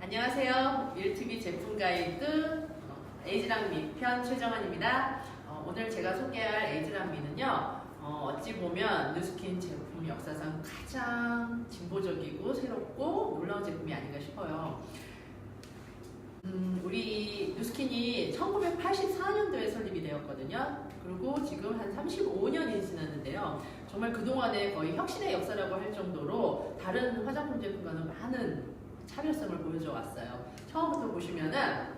안녕하세요. 윌TV 제품 가이드 에이지랑미 편 최정환입니다. 오늘 제가 소개할 에이지랑미는요, 어찌 보면 누스킨 제품 역사상 가장 진보적이고 새롭고 놀라운 제품이 아닌가 싶어요. 우리 누스킨이 1984년도에 설립이 되었거든요. 그리고 지금 한 35년이 지났는데요. 정말 그동안에 거의 혁신의 역사라고 할 정도로 다른 화장품 제품과는 많은 차별성을 보여줘 왔어요. 처음부터 보시면은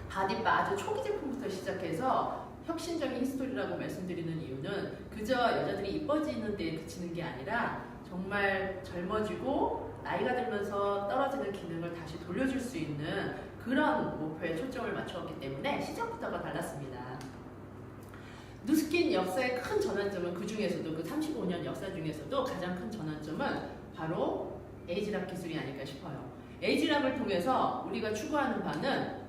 바디바 아주 초기 제품부터 시작해서 혁신적인 히스토리라고 말씀드리는 이유는 그저 여자들이 이뻐지는 데 그치는 게 아니라 정말 젊어지고 나이가 들면서 떨어지는 기능을 다시 돌려줄 수 있는 그런 목표에 초점을 맞추었기 때문에 시작부터가 달랐습니다. 누스킨 역사의 큰 전환점은 그 중에서도 그 35년 역사 중에서도 가장 큰 전환점은 바로 에이지락 기술이 아닐까 싶어요. 에이지락을 통해서 우리가 추구하는 바는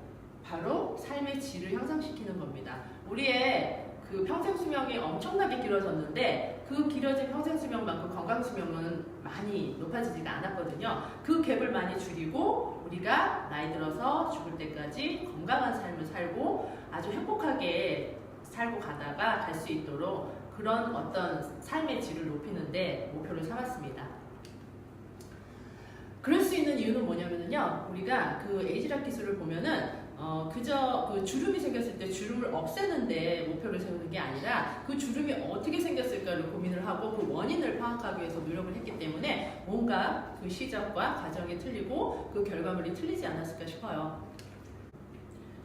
바로 삶의 질을 향상시키는 겁니다. 우리의 그 평생 수명이 엄청나게 길어졌는데 그 길어진 평생 수명만큼 건강 수명은 많이 높아지지가 않았거든요. 그 갭을 많이 줄이고 우리가 나이 들어서 죽을 때까지 건강한 삶을 살고 아주 행복하게 살고 가다가 갈 수 있도록 그런 어떤 삶의 질을 높이는데 목표를 삼았습니다. 그럴 수 있는 이유는 뭐냐면요, 우리가 그 에이지락 기술을 보면은 그저 그 주름이 생겼을 때 주름을 없애는데 목표를 세우는 게 아니라 그 주름이 어떻게 생겼을까를 고민을 하고 그 원인을 파악하기 위해서 노력을 했기 때문에 뭔가 그 시작과 과정이 틀리고 그 결과물이 틀리지 않았을까 싶어요.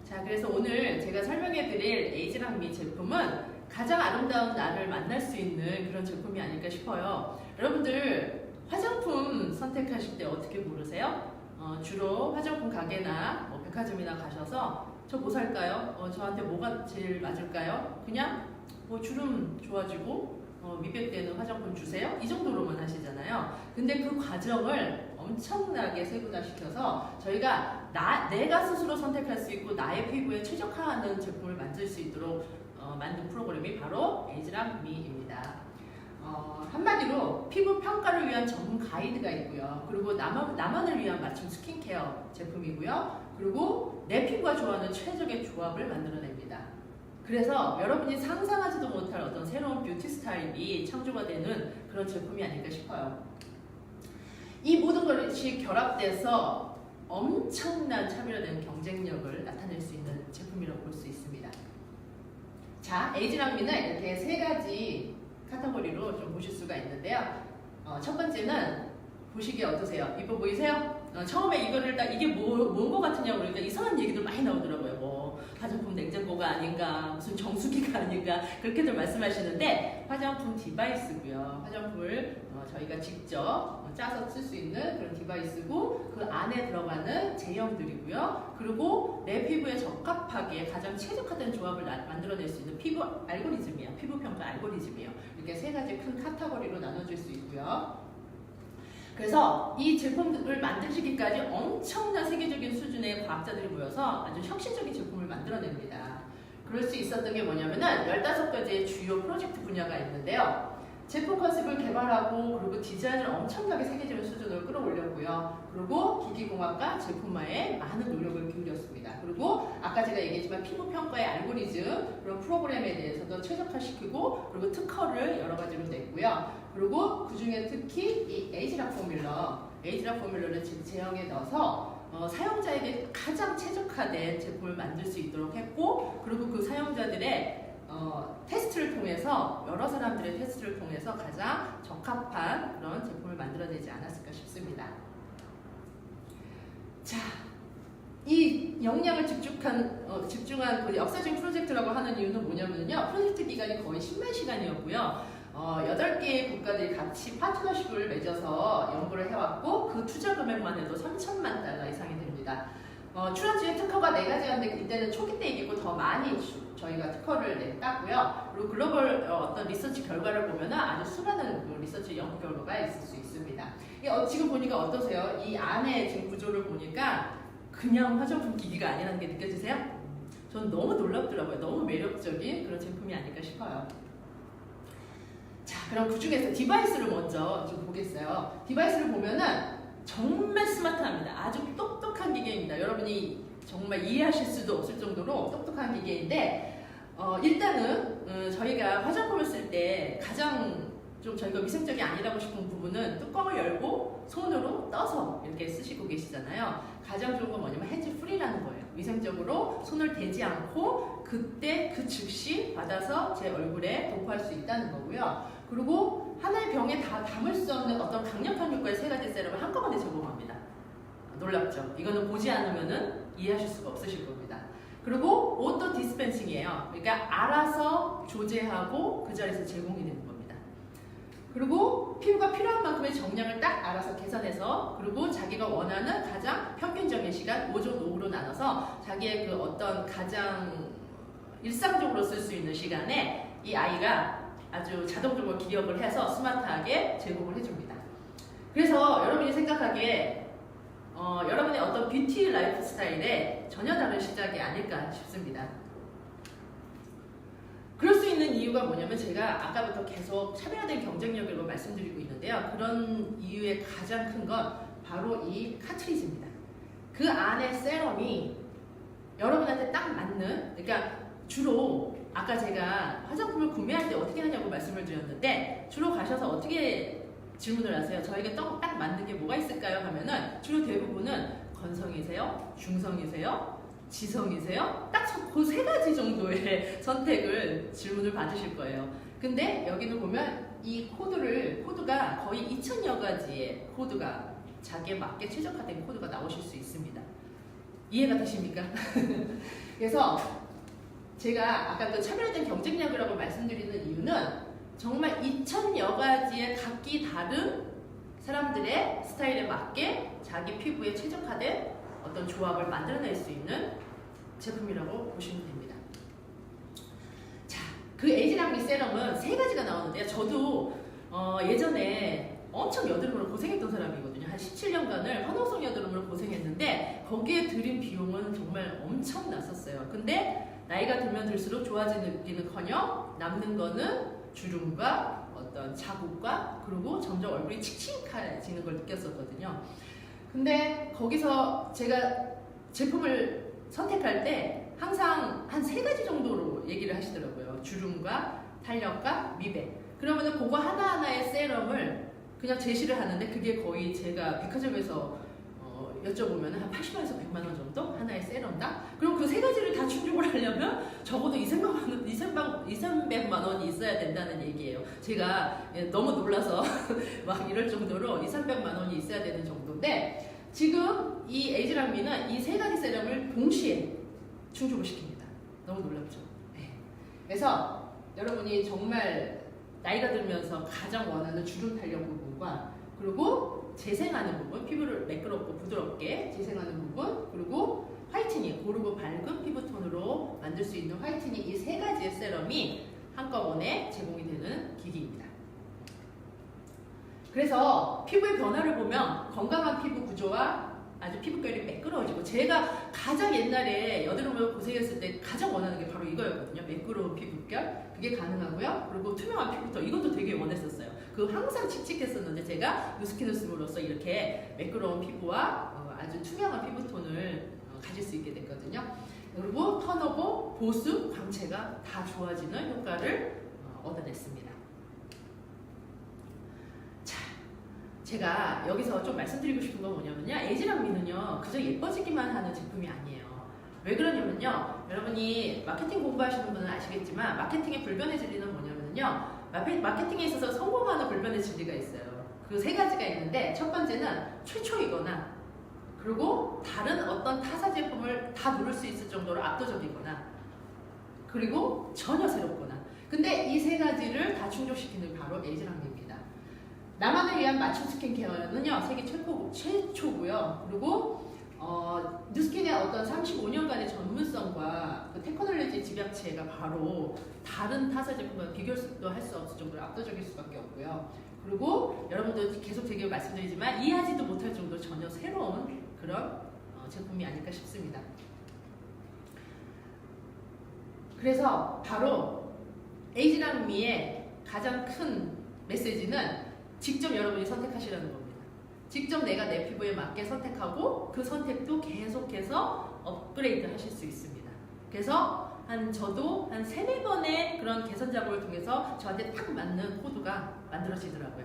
자, 그래서 오늘 제가 설명해 드릴 에이지랑미 제품은 가장 아름다운 나를 만날 수 있는 그런 제품이 아닐까 싶어요. 여러분들 화장품 선택하실 때 어떻게 고르세요? 주로 화장품 가게나 백화점이나 가셔서 저 뭐 살까요? 저한테 뭐가 제일 맞을까요? 그냥 뭐 주름 좋아지고 미백되는 화장품 주세요? 이 정도로만 하시잖아요. 근데 그 과정을 엄청나게 세분화시켜서 저희가 내가 스스로 선택할 수 있고 나의 피부에 최적화하는 제품을 만들 수 있도록 만든 프로그램이 바로 에이지랑미입니다. 한마디로 피부 평가를 위한 전문 가이드가 있고요. 그리고 나만을 위한 맞춤 스킨케어 제품이고요. 그리고 내 피부가 좋아하는 최적의 조합을 만들어냅니다. 그래서 여러분이 상상하지도 못할 어떤 새로운 뷰티 스타일이 창조가 되는 그런 제품이 아닐까 싶어요. 이 모든 것이 결합돼서 엄청난 차별화된 경쟁력을 나타낼 수 있는 제품이라고 볼 수 있습니다. 자, 에이지랑미는 이렇게 세 가지 카테고리로 좀 보실 수가 있는데요. 첫 번째는 보시기에 어떠세요? 이뻐 보이세요? 처음에 이거를 딱 이게 뭔 거 같으냐고 그러니까 이상한 얘기들 많이 나오더라고요. 뭐 화장품 냉장고가 아닌가, 무슨 정수기가 아닌가 그렇게들 말씀하시는데 화장품 디바이스고요. 화장품을 저희가 직접 짜서 쓸 수 있는 그런 디바이스고 그 안에 들어가는 제형들이고요. 그리고 내 피부에 적합하게 가장 최적화된 조합을 만들어낼 수 있는 피부 알고리즘이에요. 피부 평가 알고리즘이에요. 이렇게 세 가지 큰 카테고리로 나눠질 수 있고요. 그래서 이 제품을 만드시기까지 엄청난 세계적인 수준의 과학자들이 모여서 아주 혁신적인 제품을 만들어냅니다. 그럴 수 있었던 게 뭐냐면은 15가지의 주요 프로젝트 분야가 있는데요. 제품 컨셉을 개발하고 그리고 디자인을 엄청나게 세계적인 수준으로 끌어올렸고요. 그리고 기기공학과 제품화에 많은 노력을 기울였습니다. 그리고 아까 제가 얘기했지만 피부 평가의 알고리즘 그런 프로그램에 대해서도 최적화시키고 그리고 특허를 여러 가지로 냈고요. 그리고 그 중에 특히 이 에이지락 포뮬러를 제형에 넣어서 사용자에게 가장 최적화된 제품을 만들 수 있도록 했고 그리고 그 사용자들의 테스트를 통해서 여러 사람들의 테스트를 통해서 가장 적합한 그런 제품을 만들어내지 않았을까 싶습니다. 자, 이 역량을 집중한 그 역사적인 프로젝트라고 하는 이유는 뭐냐면요. 프로젝트 기간이 거의 10만 시간이었고요. 8개의 국가들이 같이 파트너십을 맺어서 연구를 해왔고 그 투자 금액만 해도 3천만 달러 이상이 됩니다. 출원지에 특허가 4가지였는데 이때는 초기 때 이기고 더 많이 저희가 특허를 땄고요. 그리고 글로벌 어떤 리서치 결과를 보면 아주 수많은 그 리서치 연구 결과가 있을 수 있습니다. 지금 보니까 어떠세요? 이 안에 지금 구조를 보니까 그냥 화장품 기기가 아니라는 게 느껴지세요? 전 너무 놀랍더라고요. 너무 매력적인 그런 제품이 아닐까 싶어요. 자, 그럼 그 중에서 디바이스를 먼저 좀 보겠어요. 디바이스를 보면은 정말 스마트합니다. 아주 똑똑한 여러분이 정말 이해하실 수도 없을 정도로 똑똑한 기계인데 일단은 저희가 화장품을 쓸 때 가장 좀 저희가 위생적이 아니라고 싶은 부분은 뚜껑을 열고 손으로 떠서 이렇게 쓰시고 계시잖아요. 가장 좋은 건 뭐냐면 핸즈 프리라는 거예요. 위생적으로 손을 대지 않고 그때 그 즉시 받아서 제 얼굴에 도포할 수 있다는 거고요. 그리고 하나의 병에 다 담을 수 없는 어떤 강력한 효과의 3가지 세럼을 한꺼번에 제공합니다. 놀랍죠? 이거는 보지 않으면은 이해하실 수가 없으실 겁니다. 그리고 오토 디스펜싱이에요. 그러니까 알아서 조제하고 그 자리에서 제공이 되는 겁니다. 그리고 피부가 필요한 만큼의 정량을 딱 알아서 계산해서 그리고 자기가 원하는 가장 평균적인 시간 5조 5로 나눠서 자기의 그 어떤 가장 일상적으로 쓸 수 있는 시간에 이 아이가 아주 자동적으로 기억을 해서 스마트하게 제공을 해줍니다. 그래서 여러분이 생각하기에 여러분의 어떤 뷰티 라이프 스타일에 전혀 다른 시작이 아닐까 싶습니다. 그럴 수 있는 이유가 뭐냐면 제가 아까부터 계속 차별화된 경쟁력이라고 말씀드리고 있는데요. 그런 이유의 가장 큰 건 바로 이 카트리지입니다. 그 안에 세럼이 여러분한테 딱 맞는, 그러니까 주로 아까 제가 화장품을 구매할 때 어떻게 하냐고 말씀을 드렸는데 주로 가셔서 어떻게 질문을 하세요? 저에게 딱 맞는 게 뭐가 있을까요? 하면은 주로 대부분은 건성이세요? 중성이세요? 지성이세요? 딱 그 3가지 정도의 선택을 질문을 받으실 거예요. 근데 여기는 보면 이 코드가 거의 2000여 가지의 코드가 자기에 맞게 최적화된 코드가 나오실 수 있습니다. 이해가 되십니까? 그래서 제가 아까 그 차별화된 경쟁력이라고 말씀드리는 이유는 정말 2000여 가지의 각기 다른 사람들의 스타일에 맞게 자기 피부에 최적화된 어떤 조합을 만들어낼 수 있는 제품이라고 보시면 됩니다. 자, 그 에이지랑미 세럼은 3가지가 나오는데요. 저도 예전에 엄청 여드름으로 고생했던 사람이거든요. 한 17년간을 화농성 여드름으로 고생했는데 거기에 들인 비용은 정말 엄청 났었어요. 근데 나이가 들면 들수록 좋아지기는커녕 남는 거는 주름과 어떤 자국과 그리고 점점 얼굴이 칙칙해지는 걸 느꼈었거든요. 근데 거기서 제가 제품을 선택할 때 항상 한 3가지 정도로 얘기를 하시더라고요. 주름과 탄력과 미백. 그러면은 그거 하나하나의 세럼을 그냥 제시를 하는데 그게 거의 제가 백화점에서 여쭤보면 한 80만원에서 100만원 정도? 하나의 세럼당? 그럼 그 3가지를 다 충족을 하려면 적어도 2,300만 원이 있어야 된다는 얘기예요. 제가 너무 놀라서 막 이럴 정도로 2,300만 원이 있어야 되는 정도인데 지금 이 에이지랑미는 이 3가지 세럼을 동시에 충족을 시킵니다. 너무 놀랍죠? 네. 그래서 여러분이 정말 나이가 들면서 가장 원하는 주름 탄력 부분과 그리고 재생하는 부분, 피부를 매끄럽고 부드럽게 재생하는 부분, 그리고 화이트닝, 고르고 밝은 피부톤으로 만들 수 있는 화이트닝 이 3가지의 세럼이 한꺼번에 제공이 되는 기기입니다. 그래서 피부의 변화를 보면 건강한 피부 구조와 아주 피부결이 매끄러워지고 제가 가장 옛날에 여드름으로 고생했을 때 가장 원하는 게 바로 이거였거든요. 매끄러운 피부결. 그게 가능하고요. 그리고 투명한 피부톤. 이것도 되게 원했었어요. 그 항상 칙칙했었는데 제가 누스키누스으로서 이렇게 매끄러운 피부와 아주 투명한 피부톤을 가질 수 있게 됐거든요. 그리고 턴오버, 보습, 광채가 다 좋아지는 효과를 얻어냈습니다. 제가 여기서 좀 말씀드리고 싶은 건 뭐냐면요. 에이지랑미는요. 그저 예뻐지기만 하는 제품이 아니에요. 왜 그러냐면요. 여러분이 마케팅 공부하시는 분은 아시겠지만 마케팅의 불변의 진리는 뭐냐면요. 마케팅에 있어서 성공하는 불변의 진리가 있어요. 그 3가지가 있는데 첫 번째는 최초이거나 그리고 다른 어떤 타사 제품을 다 누를 수 있을 정도로 압도적이거나 그리고 전혀 새롭거나 근데 이 3가지를 다 충족시키는 게 바로 에이지랑미입니다. 나만을 위한 맞춤 스킨케어는요 세계 최초고요. 그리고 누스킨의 어떤 35년간의 전문성과 그 테크놀로지 집약체가 바로 다른 타사 제품과 비교도 할 수 없을 정도로 압도적일 수밖에 없고요. 그리고 여러분도 계속 되게 말씀드리지만 이해하지도 못할 정도로 전혀 새로운 그런 제품이 아닐까 싶습니다. 그래서 바로 에이지랑미의 가장 큰 메시지는 직접 여러분이 선택하시라는 겁니다. 직접 내가 내 피부에 맞게 선택하고 그 선택도 계속해서 업그레이드 하실 수 있습니다. 그래서 저도 한 3-4번의 그런 개선 작업을 통해서 저한테 딱 맞는 코드가 만들어지더라고요.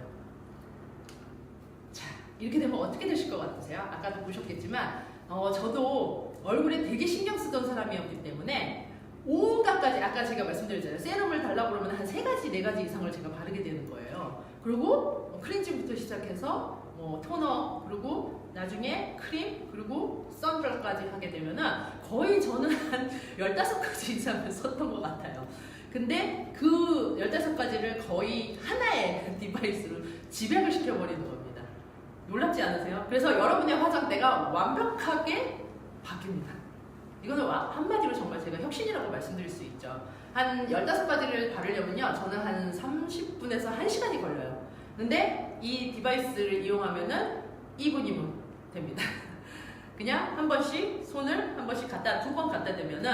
자, 이렇게 되면 어떻게 되실 것 같으세요? 아까도 보셨겠지만 저도 얼굴에 되게 신경 쓰던 사람이었기 때문에 온갖 가지, 아까 제가 말씀드렸잖아요. 세럼을 달라고 그러면 한 3가지, 4가지 이상을 제가 바르게 되는 거예요. 그리고 클렌징부터 시작해서 토너, 그리고 나중에 크림, 그리고 선블럭까지 하게 되면은 거의 저는 한 15가지 이상을 썼던 것 같아요. 근데 그 15가지를 거의 하나의 디바이스로 집약을 시켜버리는 겁니다. 놀랍지 않으세요? 그래서 여러분의 화장대가 완벽하게 바뀝니다. 이거는 한마디로 정말 제가 혁신이라고 말씀드릴 수 있죠. 한 15가지를 바르려면요, 저는 한 30분에서 1시간이 걸려요. 근데 이 디바이스를 이용하면은 2분, 2분 됩니다. 그냥 한 번씩 손을 한 번씩 2번 갖다 대면은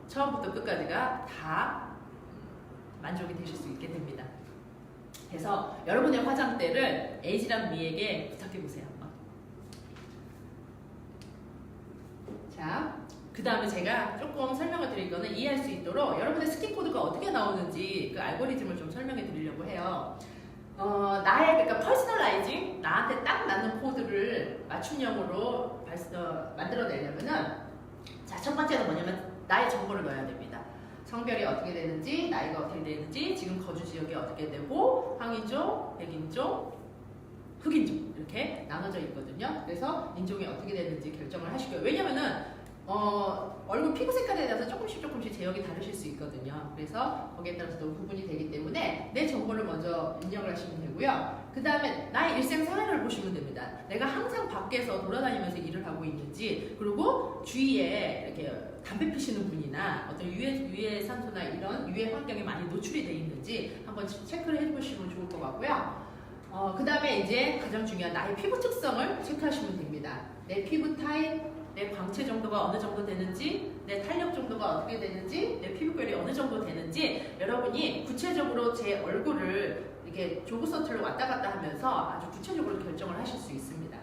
처음부터 끝까지가 다 만족이 되실 수 있게 됩니다. 그래서 여러분의 화장대를 에이지란 미에게 부탁해보세요. 자, 그 다음에 제가 조금 설명을 드릴 거는 이해할 수 있도록 여러분의 스킨 코드가 어떻게 나오는지 그 알고리즘을 좀 설명해 드리려고 해요. 나의, 그러니까 퍼스널라이징, 나한테 딱 맞는 코드를 맞춤형으로 만들어내려면은, 자, 첫 번째는 뭐냐면 나의 정보를 넣어야 됩니다. 성별이 어떻게 되는지, 나이가 어떻게 되는지, 지금 거주 지역이 어떻게 되고, 황인종, 백인종, 흑인종 이렇게 나눠져 있거든요. 그래서 인종이 어떻게 되는지 결정을 하시고요. 왜냐면은 얼굴 피부 색깔에 대해서 조금씩 제형이 다르실 수 있거든요. 그래서 거기에 따라서 또 구분이 되기 때문에 내 정보를 먼저 입력을 하시면 되고요. 그 다음에 나의 일상생활을 보시면 됩니다. 내가 항상 밖에서 돌아다니면서 일을 하고 있는지, 그리고 주위에 이렇게 담배 피시는 분이나 어떤 유해 산소나 이런 유해 환경에 많이 노출이 돼 있는지 한번 체크를 해보시면 좋을 것 같고요. 그 다음에 이제 가장 중요한 나의 피부 특성을 체크하시면 됩니다. 내 피부 타입, 내 광채 정도가 어느 정도 되는지, 내 탄력 정도가 어떻게 되는지, 내 피부결이 어느 정도 되는지, 여러분이 구체적으로 제 얼굴을 이렇게 조그 서틀로 왔다 갔다 하면서 아주 구체적으로 결정을 하실 수 있습니다.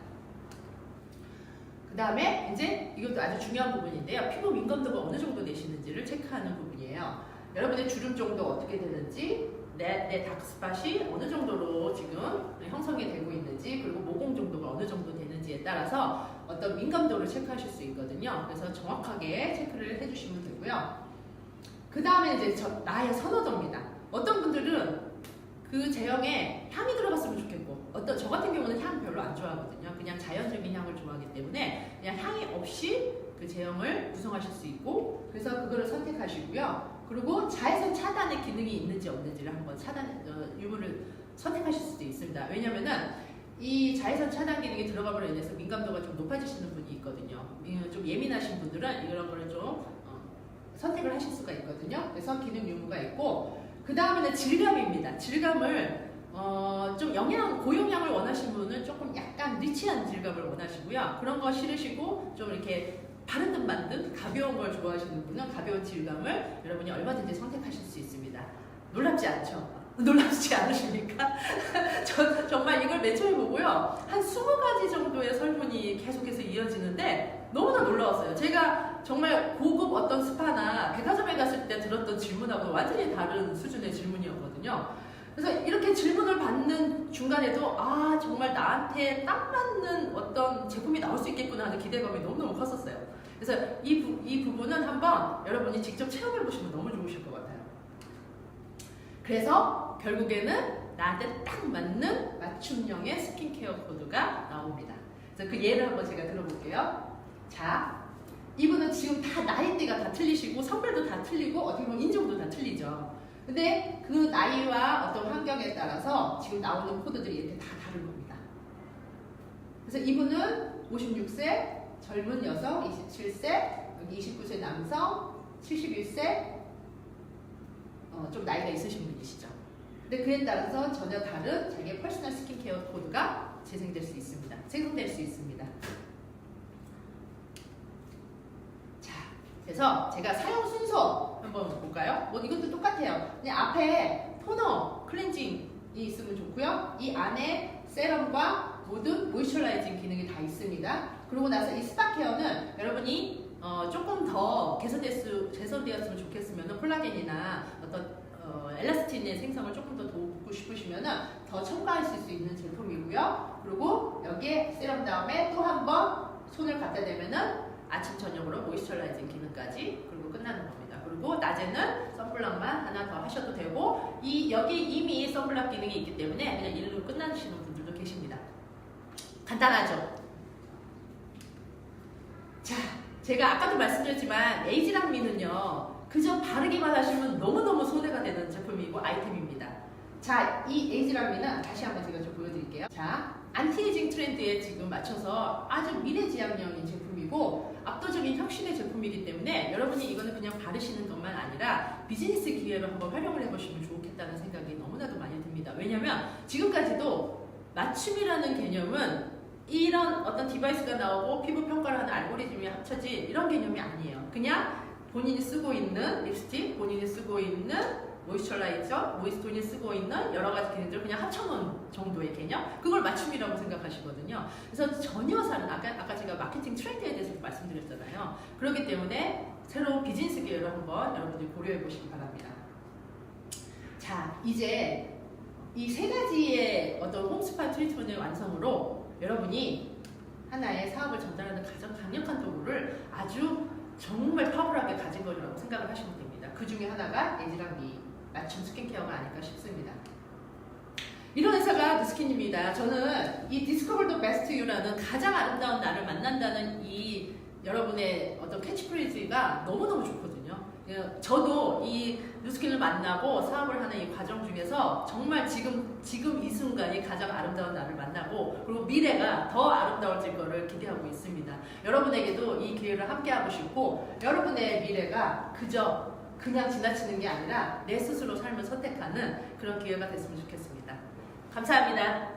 그 다음에 이제 이것도 아주 중요한 부분인데요. 피부 민감도가 어느 정도 되시는지를 체크하는 부분이에요. 여러분의 주름 정도 어떻게 되는지, 내 다크스팟이 어느 정도로 지금 형성이 되고 있는지, 그리고 모공 정도가 어느 정도 되는지에 따라서 어떤 민감도를 체크하실 수 있거든요. 그래서 정확하게 체크를 해주시면 되고요. 그 다음에 이제 나의 선호도입니다. 어떤 분들은 그 제형에 향이 들어갔으면 좋겠고, 저 같은 경우는 향 별로 안 좋아하거든요. 그냥 자연적인 향을 좋아하기 때문에 그냥 향이 없이 그 제형을 구성하실 수 있고, 그래서 그거를 선택하시고요. 그리고 자외선 차단의 기능이 있는지 없는지를 한번 유무를 선택하실 수도 있습니다. 왜냐면은 이 자외선 차단 기능이 들어감으로 인해서 민감도가 좀 높아지시는 분이 있거든요. 좀 예민하신 분들은 이런 거를 좀 선택을 하실 수가 있거든요. 그래서 기능 유무가 있고, 그 다음에는 질감입니다. 질감을 좀 고용량을 원하시는 분은 조금 약간 리치한 질감을 원하시고요. 그런 거 싫으시고 좀 이렇게 바른 듯 만 듯 가벼운 걸 좋아하시는 분은 가벼운 질감을 여러분이 얼마든지 선택하실 수 있습니다. 놀랍지 않죠? 놀랍지 않으십니까? 정말 이걸 맨 처음에 보고요. 한 20가지 정도의 설문이 계속해서 이어지는데 너무나 놀라웠어요. 제가 정말 고급 어떤 스파나 백화점에 갔을 때 들었던 질문하고 완전히 다른 수준의 질문이었거든요. 그래서 이렇게 질문을 받는 중간에도 정말 나한테 딱 맞는 어떤 제품이 나올 수 있겠구나 하는 기대감이 너무너무 컸었어요. 그래서 이 부분은 한번 여러분이 직접 체험해 보시면 너무 좋으실 것 같아요. 그래서 결국에는 나한테 딱 맞는 맞춤형의 스킨케어 코드가 나옵니다. 그래서 그 예를 한번 제가 들어볼게요. 자, 이분은 지금 다 나이대가 다 틀리시고 성별도 다 틀리고 어떻게 보면 인종도 다 틀리죠. 근데 그 나이와 어떤 환경에 따라서 지금 나오는 코드들이 이렇게 다 다른 겁니다. 그래서 이분은 56세 젊은 여성, 27세, 여기 29세 남성, 71세, 좀 나이가 있으신 분이시죠. 근데 그에 따라서 전혀 다른 자기의 퍼스널 스킨케어 코드가 생성될 수 있습니다. 자, 그래서 제가 사용 순서 한번 볼까요? 이것도 똑같아요. 그냥 앞에 토너, 클렌징이 있으면 좋고요. 이 안에 세럼과 모든 모이스처라이징 기능이 다 있습니다. 그러고 나서 이 스파 케어는 여러분이 조금 더 개선되었으면 좋겠으면 콜라겐이나 어떤 엘라스틴의 생성을 조금 더 돕고 싶으시면 더 첨가하실 수 있는 제품이고요. 그리고 여기에 세럼 다음에 또 한 번 손을 갖다 대면은 아침 저녁으로 모이스처라이징 기능까지 그리고 끝나는 겁니다. 그리고 낮에는 선블락만 하나 더 하셔도 되고 여기 이미 선블락 기능이 있기 때문에 그냥 일로 끝나시는 분들도 계십니다. 간단하죠? 자, 제가 아까도 말씀드렸지만 에이지랑미는요 그저 바르기만 하시면 너무너무 손해가 되는 제품이고 아이템입니다. 자, 이 에이지랑미는 다시 한번 제가 좀 보여드릴게요. 자, 안티에이징 트렌드에 지금 맞춰서 아주 미래지향형인 제품이고 압도적인 혁신의 제품이기 때문에 여러분이 이거는 그냥 바르시는 것만 아니라 비즈니스 기회로 한번 활용을 해보시면 좋겠다는 생각이 너무나도 많이 듭니다. 왜냐면 지금까지도 맞춤이라는 개념은 이런 어떤 디바이스가 나오고 피부 평가를 하는 알고리즘이 합쳐진 이런 개념이 아니에요. 그냥 본인이 쓰고 있는 립스틱, 본인이 쓰고 있는 모이스처라이저, 본인이 쓰고 있는 여러 가지 기능들을 그냥 합쳐놓은 정도의 개념? 그걸 맞춤이라고 생각하시거든요. 그래서 전혀 다른, 아까 제가 마케팅 트렌드에 대해서 말씀드렸잖아요. 그렇기 때문에 새로운 비즈니스 기회를 한번 여러분들이 고려해 보시기 바랍니다. 자, 이제 이 세 가지의 어떤 홈스파 트리트먼트의 완성으로 여러분이 하나의 사업을 전달하는 가장 강력한 도구를 아주 정말 파워풀하게 가진 거라고 생각을 하시면 됩니다. 그 중에 하나가 에이지랑미 맞춤 스킨케어가 아닐까 싶습니다. 이런 회사가 누스킨입니다. 저는 이 디스커버 더 베스트 유라는 가장 아름다운 나를 만난다는 이 여러분의 어떤 캐치프레이즈가 너무너무 좋거든요. 저도 이 누스킨을 만나고 사업을 하는 이 과정 중에서 정말 지금 이 순간이 가장 아름다운 나를 만나고 그리고 미래가 더 아름다워질 거를 기대하고 있습니다. 여러분에게도 이 기회를 함께하고 싶고 여러분의 미래가 그냥 지나치는 게 아니라 내 스스로 삶을 선택하는 그런 기회가 됐으면 좋겠습니다. 감사합니다.